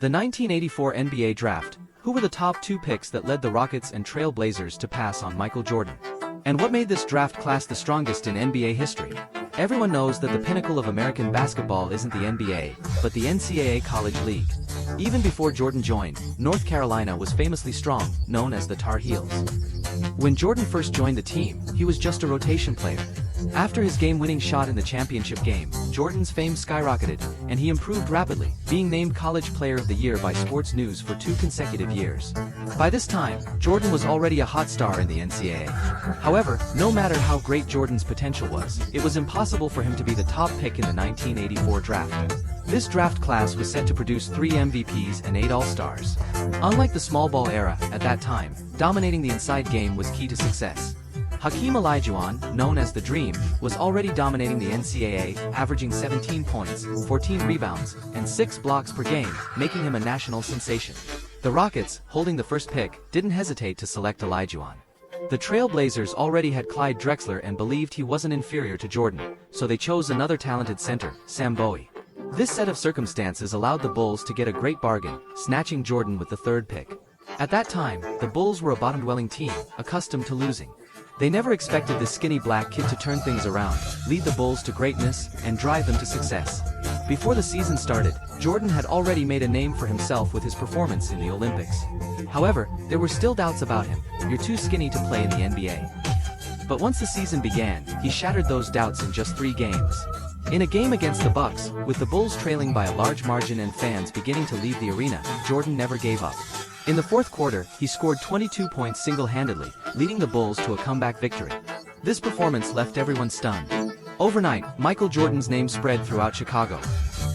The 1984 NBA Draft. Who were the top two picks that led the Rockets and Trail Blazers to pass on Michael Jordan? And what made this draft class the strongest in NBA history? Everyone knows that the pinnacle of American basketball isn't the NBA, but the NCAA College League. Even before Jordan joined, North Carolina was famously strong, known as the Tar Heels. When Jordan first joined the team, he was just a rotation player. After his game-winning shot in the championship game, Jordan's fame skyrocketed, and he improved rapidly, being named College Player of the Year by Sports News for 2 consecutive years. By this time, Jordan was already a hot star in the NCAA. However, no matter how great Jordan's potential was, it was impossible for him to be the top pick in the 1984 draft. This draft class was set to produce 3 MVPs and 8 All-Stars. Unlike the small ball era, at that time, dominating the inside game was key to success. Hakeem Olajuwon, known as the Dream, was already dominating the NCAA, averaging 17 points, 14 rebounds, and 6 blocks per game, making him a national sensation. The Rockets, holding the first pick, didn't hesitate to select Olajuwon. The Trail Blazers already had Clyde Drexler and believed he wasn't inferior to Jordan, so they chose another talented center, Sam Bowie. This set of circumstances allowed the Bulls to get a great bargain, snatching Jordan with the 3rd pick. At that time, the Bulls were a bottom-dwelling team, accustomed to losing. They never expected this skinny black kid to turn things around, lead the Bulls to greatness, and drive them to success. Before the season started, Jordan had already made a name for himself with his performance in the Olympics. However, there were still doubts about him. You're too skinny to play in the NBA. But once the season began, he shattered those doubts in just 3 games. In a game against the Bucks, with the Bulls trailing by a large margin and fans beginning to leave the arena, Jordan never gave up. In the 4th quarter, he scored 22 points single-handedly, leading the Bulls to a comeback victory. This performance left everyone stunned. Overnight, Michael Jordan's name spread throughout Chicago.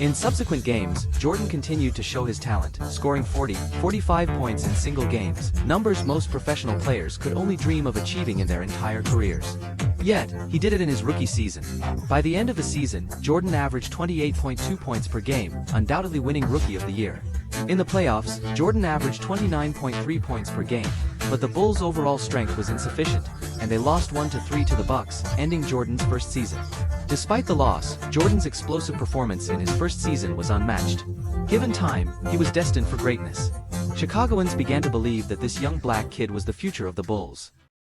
In subsequent games, Jordan continued to show his talent, scoring 40, 45 points in single games, numbers most professional players could only dream of achieving in their entire careers. Yet, he did it in his rookie season. By the end of the season, Jordan averaged 28.2 points per game, undoubtedly winning Rookie of the Year. In the playoffs, Jordan averaged 29.3 points per game, but the Bulls' overall strength was insufficient, and they lost 1-3 to the Bucks, ending Jordan's first season. Despite the loss, Jordan's explosive performance in his first season was unmatched. Given time, he was destined for greatness. Chicagoans began to believe that this young black kid was the future of the Bulls.